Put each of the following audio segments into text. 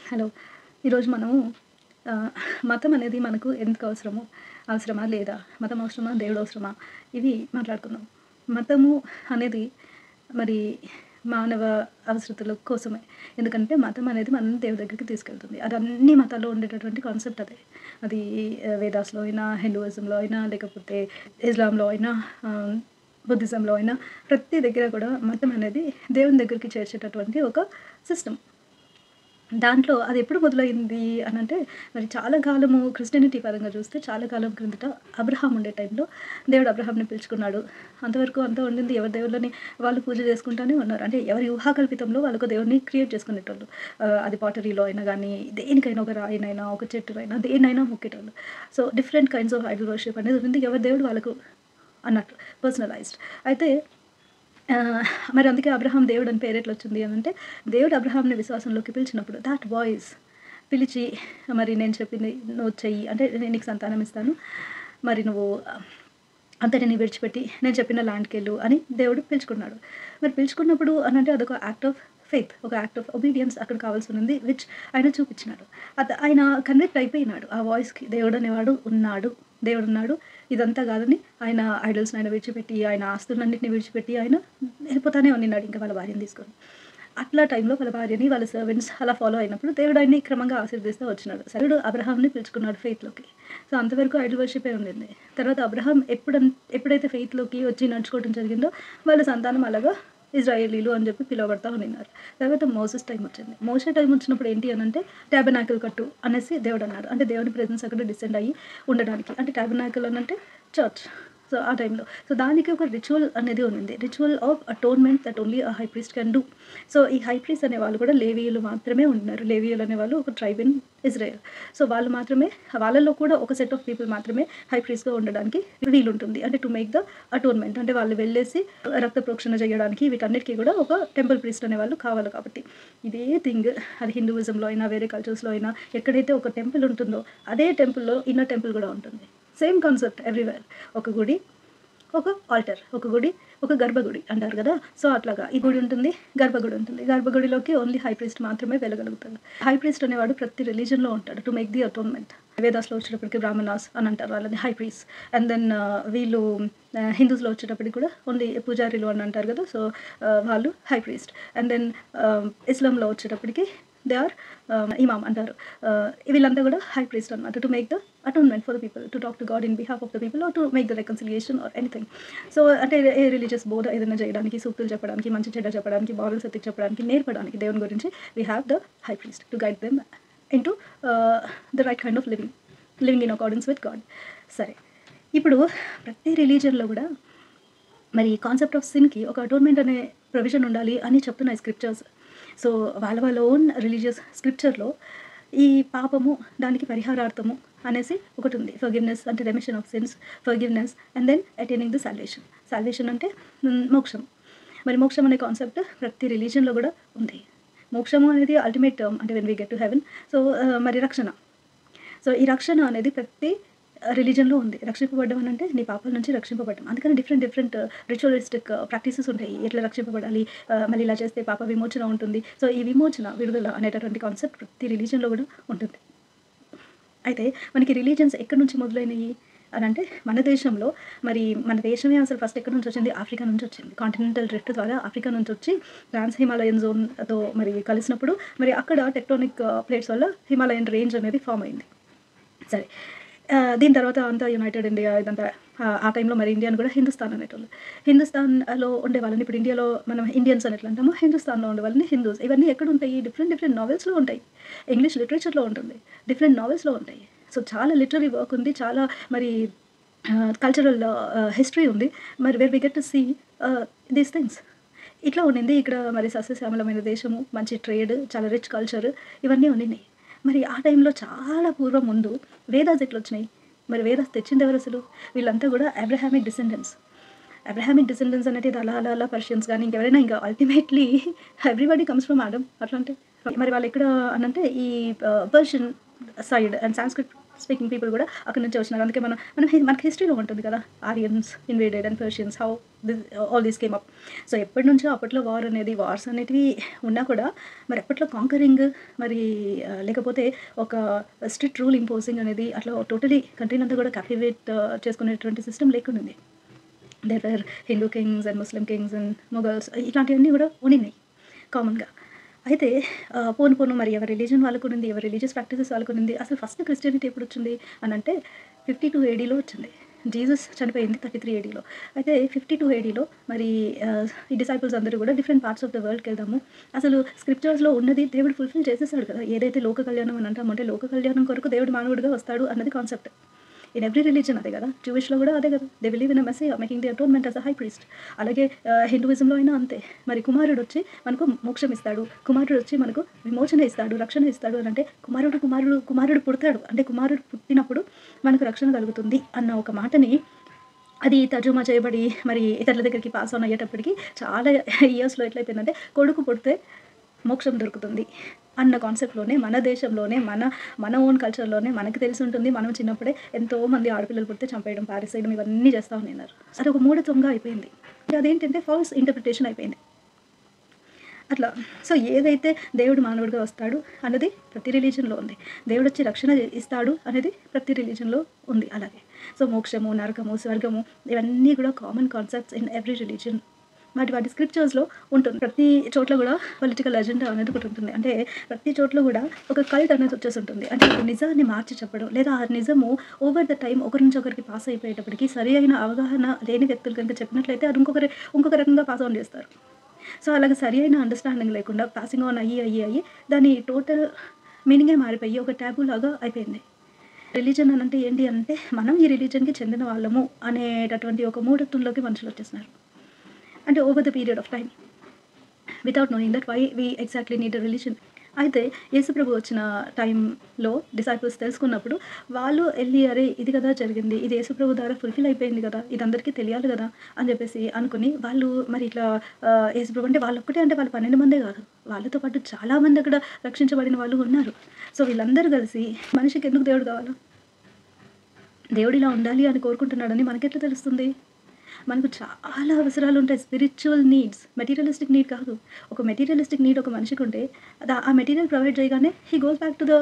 Hello. ఈరోజు మనము మతం అనేది మనకు ఎందుకు అవసరము? అవసరమా? లేదా? మతం అవసరమా? దేవుడు అవసరమా? ఇవి మాట్లాడుకుందాం. మతము అనేది మరి మానవ అవసరతల కోసమే. ఎందుకంటే మతం అనేది మనల్ని దేవుడి దగ్గరికి తీసుకెళ్తుంది. అది అన్ని మతాల్లో ఉండేటటువంటి కాన్సెప్ట్ అదే. అది వేదాస్‌లో అయినా, హిందూయిజంలో అయినా, లేకపోతే ఇస్లాంలో అయినా, బుద్ధిజంలో అయినా ప్రతి దగ్గర కూడా మతం అనేది దేవుని దగ్గరికి చేర్చేటటువంటి ఒక సిస్టమ్. దాంట్లో అదెప్పుడు మొదలైంది అనంటే, మరి చాలా కాలము క్రిస్టియానిటీ పరంగా చూస్తే చాలా కాలం క్రిందట అబ్రహాం ఉండే టైంలో దేవుడు అబ్రహాంని పిలుచుకున్నాడు. అంతవరకు అంతా ఉండింది ఎవరి దేవుళ్ళని వాళ్ళు పూజ చేసుకుంటానే ఉన్నారు. అంటే ఎవరి ఊహాకల్పితంలో వాళ్ళొక దేవుడిని క్రియేట్ చేసుకునేటోళ్ళు. అది పాటరీలో అయినా గానీ, దేనికైనా ఒక రాయినైనా, ఒక చెట్టునైనా, దేన్నైనా మొక్కేటోళ్ళు. So, different kinds of idol worship అనేది ఉంది. ఎవరి దేవుడు వాళ్ళకు అన్నట్టు పర్సనలైజ్డ్. అయితే మరి అందుకే అబ్రహాం దేవుడని పేరెట్లొచ్చింది అనంటే, దేవుడు అబ్రహాంని విశ్వాసంలోకి పిలిచినప్పుడు థాట్ వాయిస్ పిలిచి, మరి నేను చెప్పింది నువ్వు చెయ్యి. అంటే నేను నీకు సంతానం ఇస్తాను. మరి నువ్వు అంతటిని విడిచిపెట్టి నేను చెప్పిన ల్యాండ్‌కెళ్ళు అని దేవుడు పిలుచుకున్నాడు. మరి పిలుచుకున్నప్పుడు అనంటే అదొక యాక్ట్ ఆఫ్ ఫెయిత్. ఒక యాక్ట్ ఆఫ్ ఒబీడియన్స్ అక్కడ కావాల్సినుంది. విచ్ ఆయన చూపిచ్చినాడు. ఆయన కన్విక్ట్ అయిపోయినాడు. ఆ వాయిస్‌కి దేవుడనేవాడు ఉన్నాడు. దేవుడున్నాడు. ఇదంతా కాదని ఆయన ఐడల్స్‌ని ఆయన విడిచిపెట్టి, ఆయన ఆస్తులన్నిటిని విడిచిపెట్టి ఆయన వెళ్ళిపోతానే ఉండినాడు ఇంక వాళ్ళ భార్యని తీసుకొని. అట్లా టైంలో వాళ్ళ భార్యని, వాళ్ళ సర్వెంట్స్ అలా ఫాలో అయినప్పుడు దేవుడు ఆయన్ని క్రమంగా ఆశీర్వదిస్తూ వచ్చినాడు. దేవుడు అబ్రహాంని పిలుచుకున్నాడు ఫెయిత్‌లోకి. సో, అంతవరకు ఐడల్ వర్షిపే ఉండింది. తర్వాత అబ్రహాం ఎప్పుడైతే ఫెయిత్‌లోకి వచ్చి నడుచుకోవడం జరిగిందో వాళ్ళ సంతానం అలాగా ఇజ్రాయేలీలు అని చెప్పి పిలువబడతా ఉండినారు. తర్వాత మోసెస్ టైమ్ వచ్చింది. మోషే టైమ్ వచ్చినప్పుడు ఏంటి అనంటే టాబర్నాకిల్ కట్టు అనేసి దేవుడు అన్నాడు. అంటే దేవుని ప్రెజెన్స్ అక్కడ డిసెండ్ అయ్యి ఉండడానికి. అంటే టాబర్నాకిల్ అనంటే చర్చ్. సో, ఆ టైంలో. సో, దానికి ఒక రిచువల్ అనేది ఉంది. Ritual of atonement that only a high priest can do. So, ఈ హై ప్రీస్ట్ అనేవాళ్ళు కూడా లేవీయులు మాత్రమే ఉన్నారు. లేవీయులు అనేవాళ్ళు ఒక ట్రైబ్ ఇన్ ఇజ్రాయెల్. సో, వాళ్ళు మాత్రమే వాళ్ళలో కూడా ఒక సెట్ ఆఫ్ పీపుల్ మాత్రమే హై ప్రీస్ట్‌గా ఉండడానికి వీలుంటుంది. అంటే టు మేక్ ద అటోన్‌మెంట్. అంటే వాళ్ళు వెళ్ళేసి రక్త ప్రోక్షణ చేయడానికి వీటన్నిటికి కూడా ఒక టెంపుల్ ప్రీస్ట్ అనేవాళ్ళు కావాలి కాబట్టి. ఇదే థింగ్ అది హిందూయిజంలో అయినా, వేరే కల్చర్స్‌లో అయినా ఎక్కడైతే ఒక టెంపుల్ ఉంటుందో అదే టెంపుల్‌లో ఇన్నర్ టెంపుల్ కూడా ఉంటుంది. Same concept everywhere. ఒక గుడి, ఒక ఆల్టర్. ఒక గుడి, ఒక గర్భగుడి అంటారు గదా! సో, అట్లాగా ఈ గుడి ఉంటుంది, గర్భగుడి ఉంటుంది. గర్భగుడిలోకి ఓన్లీ హై ప్రీస్ట్ మాత్రమే వెళ్ళగలుగుతాడు. హై ప్రీస్ట్ అనేవాడు ప్రతి రిలీజియన్‌లో ఉంటాడు. To make the atonement. వేదాస్‌లో వచ్చేటప్పటికి బ్రాహ్మణాస్ అని అంటారు వాళ్ళని హై ప్రీస్ట్. అండ్ దెన్ వీళ్ళు హిందూస్‌లో వచ్చేటప్పటికి కూడా ఓన్లీ పూజారులు అని అంటారు గదా! సో, వాళ్ళు హై ప్రీస్ట్. అండ్ దెన్ ఇస్లాంలో వచ్చేటప్పటికి దే ఆర్ ఇమామ్ అంటారు. వీళ్ళంతా కూడా హై ప్రీస్ట్ అనమాట. To make the atonement for the people. To talk to God in behalf of the people or to make the reconciliation or anything. So, అంటే ఏ religious బోధ ఏదైనా చేయడానికి, సూక్తులు చెప్పడానికి, మంచి చెడ్డ చెప్పడానికి, మోరల్స్ ఎథిక్స్ చెప్పడానికి, నేర్పడానికి దేవుని గురించి we have the high priest to guide them into the right kind of living in accordance with God. సరే. ఇప్పుడు ప్రతి రిలీజియన్‌లో కూడా మరి కాన్సెప్ట్ ఆఫ్ సిన్‌కి ఒక అటోన్‌మెంట్ అనే ప్రొవిజన్ ఉండాలి అని చెప్తున్నాయి స్క్రిప్చర్స్. సో, వాళ్ళ ఓన్ రిలీజియస్ స్క్రిప్చర్‌లో ఈ పాపము, దానికి పరిహారార్థము అనేసి ఒకటుంది. ఫర్‌గివ్‌నెస్ అంటే remission of sins, forgiveness and then attaining the salvation. Salvation అంటే మోక్షం. మరి మోక్షం అనే కాన్సెప్ట్ ప్రతి రిలీజియన్‌లో కూడా ఉంది. మోక్షము అనేది అల్టిమేట్ టర్మ్. అంటే when we get to heaven. So, మరి రక్షణ. సో, ఈ రక్షణ అనేది ప్రతి రిలీజియన్‌లో ఉంది. రక్షింపబడ్డం అనంటే నీ పాపాల నుంచి రక్షింపబడ్డం. అందుకని డిఫరెంట్ రిచువలిస్టిక్ ప్రాక్టీసెస్ ఉంటాయి. ఎట్లా రక్షింపబడాలి, మళ్ళీ ఇలా చేస్తే పాప విమోచన ఉంటుంది. సో, ఈ విమోచన, విడుదల అనేటటువంటి కాన్సెప్ట్ ప్రతి రిలీజియన్‌లో కూడా ఉంటుంది. అయితే మనకి రిలీజియన్స్ ఎక్కడి నుంచి మొదలైనయి అనంటే మన దేశంలో మరి మన దేశమే అసలు ఫస్ట్ ఎక్కడి నుంచి వచ్చింది? ఆఫ్రికా నుంచి వచ్చింది. కాంటినెంటల్ డ్రిఫ్ట్ ద్వారా ఆఫ్రికా నుంచి వచ్చి ట్రాన్స్ హిమాలయన్ జోన్‌తో మరి కలిసినప్పుడు మరి అక్కడ టెక్టోనిక్ ప్లేట్స్ వల్ల హిమాలయన్ రేంజ్ అనేది ఫార్మ్ అయింది. సరే. దీని తర్వాత అంతా యునైటెడ్ ఇండియా ఇదంతా ఆ టైంలో మరి ఇండియాని కూడా హిందుస్థాన్ అనేటోళ్ళు. హిందుస్థాన్‌లో ఉండే వాళ్ళని ఇప్పుడు ఇండియాలో మనం ఇండియన్స్ అని ఎట్లా అంటామో, హిందుస్థాన్‌లో ఉండే వాళ్ళని హిందూస్. ఇవన్నీ ఎక్కడుంటాయి? డిఫరెంట్ నావెల్స్‌లో ఉంటాయి. ఇంగ్లీష్ లిటరేచర్‌లో ఉంటుంది. డిఫరెంట్ నావెల్స్‌లో ఉంటాయి. సో, చాలా లిటరరీ వర్క్ ఉంది. చాలా మరి కల్చరల్ హిస్టరీ ఉంది. మరి where we get to see these things. ఇట్లా ఉండింది. ఇక్కడ మరి సస్యశ్యామలమైన దేశము, మంచి ట్రేడ్, చాలా రిచ్ కల్చర్ ఇవన్నీ ఉండినాయి. మరి ఆ టైంలో చాలా పూర్వం ముందు వేదాస్ ఎట్లొచ్చినాయి? మరి వేదాస్ తెచ్చిందెవరసలు? వీళ్ళంతా గూడా అబ్రహామిక్ డిసెండెంట్స్. అబ్రహామిక్ డిసెండెంట్స్ అనేది అలా పర్షియన్స్ గానీ, ఇంకెవరైనా ఇంకా ultimately everybody comes from Adam. అట్లంటే మరి వాళ్ళెక్కడ అనంటే ఈ Persian side and Sanskrit speaking people గూడా అక్కడి నుంచే వచ్చినారు. అందుకే మనకి హిస్టరీలో ఉంటుంది కదా! Aryans invaded and Persians how this all these came up. So ఎప్పటినుంచో అప్పట్లో వార్స్ అనేటివి ఉన్నా కూడా మరి అప్పట్లో కాంకరింగ్ మరి లేకపోతే ఒక స్ట్రిక్ట్ రూల్ ఇంపోజింగ్ అనేది అట్లా టోటలీ కంట్రీనంతా కూడా క్యాప్టివేట్ చేసుకునేటువంటి సిస్టమ్ లేకుండింది. There were Hindu kings and Muslim kings and Mughals ఇట్లాంటివన్నీ కూడా ఉండినాయి కామన్‌గా. అయితే పోను మరి ఎవరి రిలీజియన్ వాళ్ళకునింది, ఎవరి రిలీజియస్ ప్రాక్టీసెస్ వాళ్ళకునింది. అసలు ఫస్ట్ క్రిస్టియానిటీ ఎప్పుడొచ్చింది అనంటే 52 ఏడీలో వచ్చింది. జీసస్ చనిపోయింది 33 ఏడీలో. అయితే 52 ఏడీలో మరి ఈ డిసైపుల్స్ అందరూ కూడా డిఫరెంట్ పార్ట్స్ ఆఫ్ ద వరల్డ్‌కెళ్దాము. అసలు స్క్రిప్చర్స్‌లో ఉన్నది దేవుడు ఫుల్‌ఫిల్ చేసేసాడు కదా! ఏదైతే లోక కళ్యాణం అని అంటామో, అంటే లోక కళ్యాణం కొరకు దేవుడు మానవుడిగా వస్తాడు అన్నది కాన్సెప్ట్. ఇన్ ఎవ్రీ రిలీజియన్ అదే కదా! జూయిష్‌లో కూడా అదే కదా! They believe in a messiah making the atonement as a high priest. అలాగే హిందూయిజంలో అయినా అంతే. మరి కుమారుడొచ్చి మనకు మోక్షం ఇస్తాడు. కుమారుడొచ్చి మనకు విమోచన ఇస్తాడు, రక్షణ ఇస్తాడు అనంటే కుమారుడు పుడతాడు. అంటే కుమారుడు పుట్టినప్పుడు మనకు రక్షణ కలుగుతుంది అన్న ఒక మాటని అది తర్జుమా చేయబడి మరి ఇతరుల దగ్గరికి పాస్ ఆన్ అయ్యేటప్పటికి చాలా ఇయర్స్‌లో ఎట్లయిపోయిందంటే కొడుకు పుడితే మోక్షం దొరుకుతుంది అన్న కాన్సెప్ట్‌లోనే మన దేశంలోనే మన ఓన్ కల్చర్‌లోనే మనకు తెలిసుంటుంది. మనం చిన్నప్పుడే ఎంతోమంది ఆడపిల్లలు పుడితే చంపేయడం, పారేసేయడం ఇవన్నీ చేస్తా ఉన్నారు. అదొక మూఢత్వంగా అయిపోయింది. అదేంటంటే ఫాల్స్ ఇంటర్ప్రిటేషన్ అయిపోయింది. అట్లా. సో ఏదైతే దేవుడు మానవుడిగా వస్తాడు అన్నది ప్రతి రిలీజియన్‌లో ఉంది. దేవుడొచ్చి రక్షణ ఇస్తాడు అనేది ప్రతి రిలీజియన్‌లో ఉంది అలాగే. సో మోక్షము, నరకము, స్వర్గము ఇవన్నీ కూడా common concepts in every religion. వాటి స్క్రిప్చర్స్‌లో ఉంటుంది. ప్రతి చోట్ల గూడా పొలిటికల్ అజెండా అనేది ఒకటుంటుంది. అంటే ప్రతి చోట్ల గూడా ఒక కల్ట్ అనేది వచ్చేసుంటుంది. అంటే ఒక నిజాన్ని మార్చి చెప్పడం, లేదా ఆ నిజము ఓవర్ ద టైమ్ ఒకరి నుంచి ఒకరికి పాస్ అయిపోయేటప్పటికి సరి అయిన అవగాహన లేని వ్యక్తులు కనుక చెప్పినట్లయితే అది ఇంకొక రకంగా పాస్ ఆన్ చేస్తారు. సో అలాగ సరి అయిన అండర్‌స్టాండింగ్ లేకుండా పాసింగ్ ఆన్ అయ్యి దాని టోటల్ మీనింగే మారిపోయి ఒక టాబూ లాగా అయిపోయింది. రిలీజియన్ అనంటే ఏంటి అంటే మనం ఈ రిలీజియన్‌కి చెందిన వాళ్ళము అనేటటువంటి ఒక మూఢత్వంలోకి మనుషులొచ్చేస్తున్నారు. అంటే over the period of time without knowing that why we exactly need a religion. అయితే యేసుప్రభు వచ్చిన టైంలో డిసైపుల్స్ తెలుసుకున్నప్పుడు వాళ్ళు ఎళ్లి అరే! ఇది కదా జరిగింది. ఇది యేసుప్రభు ద్వారా ఫుల్‌ఫిల్ అయిపోయింది కదా! ఇది అందరికీ తెలియాలి కదా! అని చెప్పేసి అనుకుని వాళ్ళు మరి ఇట్లా యేసుప్రభు అంటే వాళ్ళొక్కటే అంటే వాళ్ళు 12 మందే కాదు. వాళ్ళతో పాటు చాలా మంది అక్కడ రక్షించబడిన వాళ్ళు ఉన్నారు. సో వీళ్ళందరూ కలిసి మనిషికి ఎందుకు దేవుడు కావాలా? దేవుడు ఇలా ఉండాలి అని కోరుకుంటున్నాడని మనకెట్లా తెలుస్తుంది? మనకు చాలా అవసరాలుంటాయి. Spiritual needs. మెటీరియలిస్టిక్ నీడ్ కాదు. ఒక మెటీరియలిస్టిక్ నీడ్ ఒక మనిషికుంటే ఆ మెటీరియల్ ప్రొవైడ్ చేయగానే హి goes back to the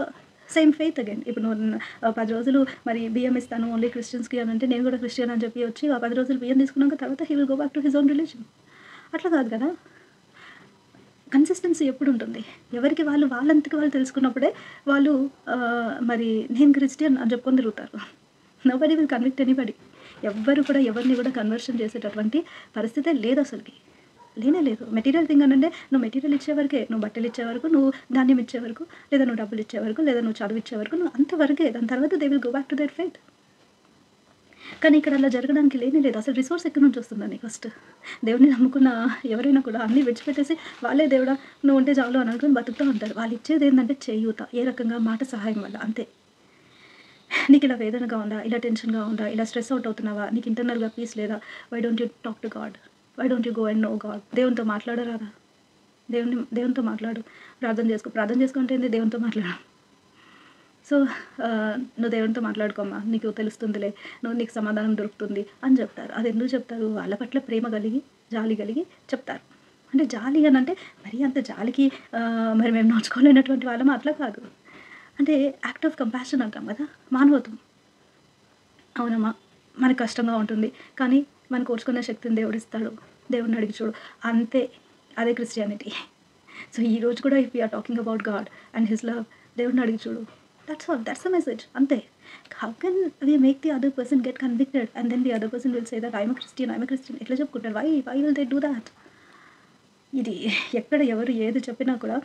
same faith again. ఇప్పుడు నువ్వు 10 రోజులు మరి బియ్యం ఇస్తాను ఓన్లీ క్రిస్టియన్స్‌కి అనంటే నేను కూడా క్రిస్టియన్ అని చెప్పి వచ్చి ఆ 10 రోజులు బియ్యం తీసుకున్నాక తర్వాత he will go back to his own religion. అట్లా కాదు కదా! కన్సిస్టెన్సీ ఎప్పుడుంటుంది? ఎవరికి వాళ్ళంతకి వాళ్ళు తెలుసుకున్నప్పుడే వాళ్ళు మరి నేను క్రిస్టియన్ అని చెప్పుకొని తిరుగుతారు. Nobody will convict anybody. ఎవ్వరు కూడా ఎవరిని కూడా కన్వర్షన్ చేసేటటువంటి పరిస్థితే లేదసలకి. లేనే లేదు. మెటీరియల్ థింగ్ అనంటే నువ్వు మెటీరియల్ ఇచ్చే వరకే. నువ్వు బట్టలు ఇచ్చే వరకు, నువ్వు ధాన్యం ఇచ్చే వరకు, లేదా నువ్వు డబ్బులు ఇచ్చే వరకు, లేదా నువ్వు చదువిచ్చే వరకు నువ్వు అంతవరకే. దాని తర్వాత they will go back to their faith. కానీ ఇక్కడ అలా జరగడానికి లేనే లేదు. అసలు రిసోర్స్ ఎక్కడి నుంచి వస్తుందని ఫస్ట్. దేవుడిని నమ్ముకున్న ఎవరైనా కూడా అన్నీ విడిచిపెట్టేసి వాళ్ళే దేవుడా నువ్వు ఉంటే చాలు అని అనుకుని బతుకుతూ ఉంటారు. వాళ్ళు ఇచ్చేది ఏంటంటే చేయూత. ఏ రకంగా మాట సహాయం వల్ల అంతే. నీకు ఇలా వేదనగా ఉందా? ఇలా టెన్షన్‌గా ఉందా? ఇలా స్ట్రెస్ అవుట్ అవుతున్నావా? నీకు ఇంటర్నల్‌గా పీస్ లేదా? Why don't you talk to God? Why don't you go and know God? దేవునితో మాట్లాడరాదా? దేవునితో మాట్లాడు. ప్రార్థన చేసుకో అంటే ఏంది దేవునితో మాట్లాడు. సో, నువ్వు దేవునితో మాట్లాడుకోమ్మా. నీకు తెలుస్తుందిలే. నీకు సమాధానం దొరుకుతుంది అని చెప్తారు. అదెందుకు చెప్తారు? వాళ్ళ పట్ల ప్రేమ కలిగి, జాలి కలిగి చెప్తారు. అంటే జాలి అనంటే మరీ అంత జాలికి మరి మేము నోచుకోలేనటువంటి వాళ్ళమా? అట్లా కాదు. అంటే యాక్ట్ ఆఫ్ కంపాషన్ అంటాం కదా! మానవత్వం. అవునమ్మా! మనకు కష్టంగా ఉంటుంది. కానీ మనకు ఓర్చుకునే శక్తిని దేవుడిస్తాడు. దేవుడిని అడిగి చూడు. అంతే. అదే క్రిస్టియానిటీ. సో, ఈరోజు కూడా if we are talking about God and his love దేవుడిని అడిగి చూడు. That's all. That's the message. అంతే. How can we make the other person get convicted and then the other person will say that I am a Christian ఎట్లా చెప్పుకుంటారు? Why will they do that? ఇది ఎక్కడ ఎవరు ఏది చెప్పినా కూడా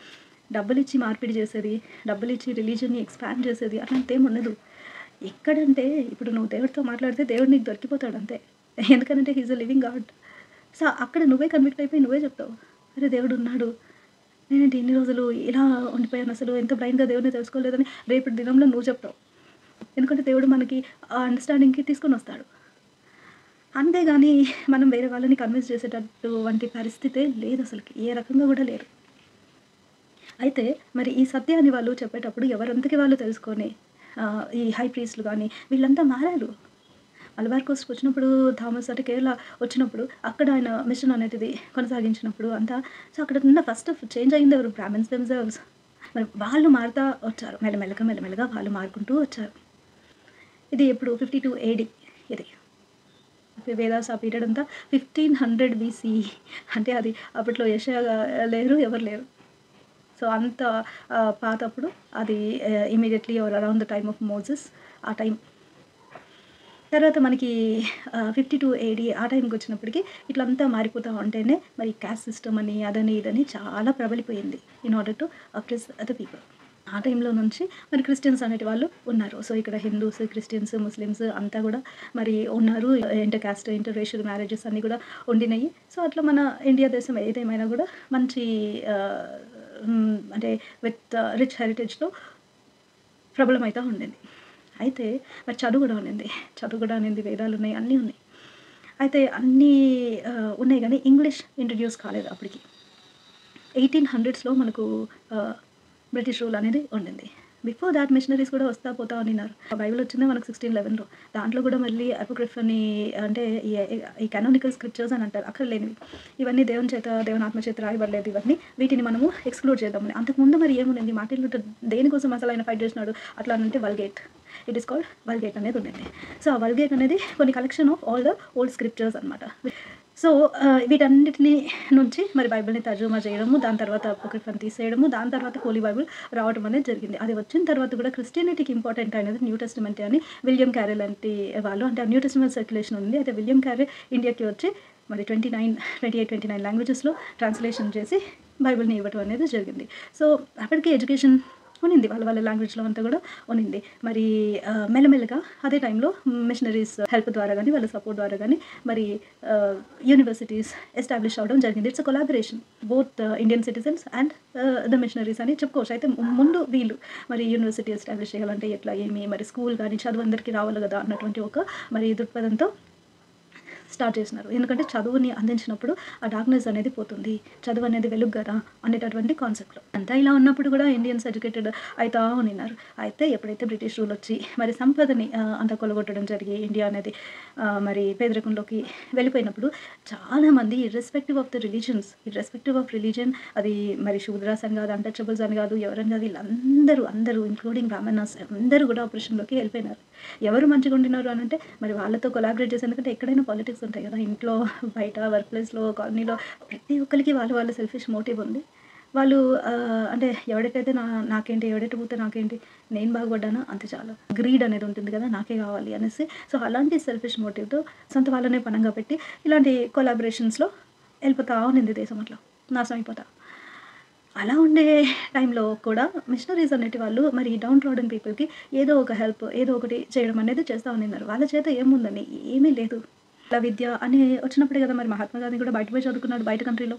డబ్బులిచ్చి మార్పిడి చేసేది, డబ్బులిచ్చి రిలీజియన్‌ని ఎక్స్‌పాండ్ చేసేది అట్లాంటిదేమి ఉండదు. ఎక్కడంటే ఇప్పుడు నువ్వు దేవుడితో మాట్లాడితే దేవుడు నీకు దొరికిపోతాడు అంతే. ఎందుకనంటే he is a living God. So, అక్కడ నువ్వే కన్విక్ట్ అయిపోయి నువ్వే చెప్తావు. అరే! దేవుడున్నాడు. నేనేంటి ఇన్ని రోజులు ఇలా ఉండిపోయాను అసలు ఎంత బ్లైండ్‌గా దేవుడిని తెలుసుకోలేదని రేపటి దినంలో నువ్వు చెప్తావు. ఎందుకంటే దేవుడు మనకి ఆ అండర్‌స్టాండింగ్‌కి తీసుకొనొస్తాడు. అంతేగాని మనం వేరే వాళ్ళని కన్విన్స్ చేసేటటువంటి పరిస్థితే లేదసలకి. ఏ రకంగా గూడా లేరు. అయితే మరి ఈ సత్యాన్ని వాళ్ళు చెప్పేటప్పుడు ఎవరంతకి వాళ్ళు తెలుసుకొని ఈ హై ప్రీస్ట్‌లు గాని వీళ్ళంతా మారారు. మలబార్ కోస్ట్‌కి వచ్చినప్పుడు థామస్ అంటే కేరళ వచ్చినప్పుడు అక్కడ ఆయన మిషన్ అనేటిది కొనసాగించినప్పుడు అంతా సో, అక్కడ ఉన్న ఫస్ట్ చేంజ్ అయింది ఎవరు? Brahmins themselves. మరి వాళ్ళు మారుతా వచ్చారు. మెల్లమెల్లగా, మెల్లమెల్లగా వాళ్ళు మారుకుంటూ వచ్చారు. ఇది ఎప్పుడు 52 ఏడీ ఇది. వేదాస్ ఆ పీరియడ్ అంతా 1500 బీసీఈ అంటే అది అప్పట్లో యెషయా లేరు, ఎవరు లేరు. సో, అంత పాతప్పుడు అది immediately or around the time of Moses ఆ టైం. తర్వాత మనకి 52 ఏడీ ఆ టైంకొచ్చినప్పటికి ఇట్లంతా మారిపోతా ఉంటేనే మరి కాస్ట్ సిస్టమ్ అని, అదని, ఇదని చాలా ప్రబలిపోయింది. In order to oppress the people. ఆ టైంలో నుంచి మరి క్రిస్టియన్స్ అనేటి వాళ్ళు ఉన్నారు. సో, ఇక్కడ హిందూస్, క్రిస్టియన్స్, ముస్లిమ్స్ అంతా గూడా మరి ఉన్నారు. Inter caste, inter racial marriages అన్నీ గూడా ఉండినయి. సో, అట్లా మన ఇండియా దేశం ఏదేమైనా గూడా మంచి అంటే విత్ రిచ్ హెరిటేజ్‌తో ప్రబలమైతా ఉండింది. అయితే మరి చదువు గూడా ఉండింది. చదువు గూడా ఉండింది, వేదాలున్నాయి, అన్నీ ఉన్నాయి. అయితే అన్నీ ఉన్నాయి గానీ ఇంగ్లీష్ ఇంట్రడ్యూస్ కాలేదు అప్పటికి. 1800స్‌లో మనకు ఆహ్, బ్రిటిష్ రూల్ అనేది ఉండింది. బిఫోర్ థాట్ మిషనరీస్ కూడా వస్తా పోతా ఉండిన్నారు. బైబిల్ వచ్చిందే మనకు 1611లో. దాంట్లో గూడా మళ్ళీ అపోక్రిఫ్ అని అంటే ఈ కానానికల్ స్క్రిప్చర్స్ అని అంటారు. అక్కర్లేనివి. ఇవన్నీ దేవుని చేత, దేవుని ఆత్మ చేత రాయబడలేదు ఇవన్నీ. వీటిని మనము ఎక్స్‌క్లూడ్ చేద్దామని. అంతకుముందు మరి ఏముండింది? మార్టిన్ లూథర్ దేనికోసం అసలు ఆయన ఫైట్ చేసినాడు? అట్లా అనంటే Vulgate. It is called Vulgate అనేది ఉండింది. సో, ఆ వల్గేట్ అనేది కొన్ని collection of all the old scriptures అనమాట. సో, వీటన్నిటిని నుంచి మరి బైబిల్‌ని తర్జుమా చేయడము, దాని తర్వాత అపోక్రిఫ్‌ని తీసేయడము, దాని తర్వాత హోలీ బైబిల్ రావడం అనేది జరిగింది. అది వచ్చిన తర్వాత కూడా క్రిస్టియానిటీకి ఇంపార్టెంట్ అయినది న్యూ టెస్టమెంటే అని విలియం క్యారెల్ లాంటి వాళ్ళు అంటే న్యూ టెస్టమెంట్ సర్క్యులేషన్ ఉంది. అయితే విలియం క్యారెల్ ఇండియాకి వచ్చి మరి 29 లాంగ్వేజెస్‌లో ట్రాన్స్‌లేషన్ చేసి బైబిల్‌ని ఇవ్వటం అనేది జరిగింది. సో, అప్పటికి ఎడ్యుకేషన్ ఉన్నింది. వాళ్ళ లాంగ్వేజ్‌లో అంతా కూడా ఉన్నింది. మరి మెల్లమెల్లగా అదే టైంలో మిషనరీస్ హెల్ప్ ద్వారా గానీ, వాళ్ళ సపోర్ట్ ద్వారా గానీ మరి యూనివర్సిటీస్ ఎస్టాబ్లిష్ అవ్వడం జరిగింది. It's a collaboration both Indian citizens and the machineries అని చెప్పుకోవచ్చు. అయితే ముందు వీళ్ళు మరి యూనివర్సిటీ ఎస్టాబ్లిష్ చేయాలంటే ఎట్లా, ఏమి, మరి స్కూల్ గానీ చదువు అందరికీ రావాలి గదా అన్నటువంటి ఒక మరి దృక్పథంతో స్టార్ట్ చేసినారు. ఎందుకంటే చదువుని అందించినప్పుడు ఆ డార్క్‌నెస్ అనేది పోతుంది. చదువు అనేది వెలుగు గదా అనేటటువంటి కాన్సెప్ట్‌లో. అంతా ఇలా ఉన్నప్పుడు గూడా ఇండియన్స్ ఎడ్యుకేటెడ్ అయితా ఉండిన్నారు. అయితే ఎప్పుడైతే బ్రిటిష్ రూల్ వచ్చి మరి సంపదని అంతా కొల్లగొట్టడం జరిగి ఇండియా అనేది మరి పేదరికంలోకి వెళ్ళిపోయినప్పుడు చాలామంది ఇర్రెస్పెక్టివ్ ఆఫ్ రిలీజియన్ అది మరి శూద్రాస్ అని గాదు, అన్‌టచబుల్స్ అని గాదు, ఎవరని గాదు అందరూ ఇంక్లూడింగ్ బ్రాహ్మణాస్ అందరూ గూడా ఆపరేషన్‌లోకి వెళ్ళిపోయినారు. ఎవరు మంచిగుండినారు అనంటే మరి వాళ్ళతో కొలాబరేట్ చేసి ఎందుకంటే ఎక్కడైనా పాలిటిక్స్ ఉంటాయి గదా! ఇంట్లో, బయట, వర్క్ ప్లేస్‌లో, కాలనీలో ప్రతి ఒక్కరికి వాళ్ళ సెల్ఫిష్ మోటివ్ ఉంది. వాళ్ళు అంటే ఎవడికైతే నాకేంటి, ఎవడెటు పోతే నాకేంటి, నేను బాగుపడ్డానా అంతే చాలు. గ్రీడ్ అనేది ఉంటుంది కదా! నాకే కావాలి అనేసి. సో, అలాంటి సెల్ఫిష్ మోటివ్‌తో సొంత వాళ్ళనే పణంగా పెట్టి ఇలాంటి కొలాబరేషన్స్‌లో వెళ్ళిపోతా ఉన్నింది దేశం అట్లా. నాశనం అయిపోతా. అలా ఉండే టైంలో కూడా మిషనరీస్ అనేటి వాళ్ళు మరి డౌన్ ట్రోడన్ పీపుల్‌కి ఏదో ఒక హెల్ప్, ఏదో ఒకటి చేయడం అనేది చేస్తా ఉండిన్నారు. వాళ్ళ చేత ఏముందండి? ఏమీ లేదు. ఇలా విద్య అని వచ్చినప్పుడే కదా మరి మహాత్మా గాంధీ కూడా బయట పోయి చదువుకున్నాడు బయట కంట్రీలో.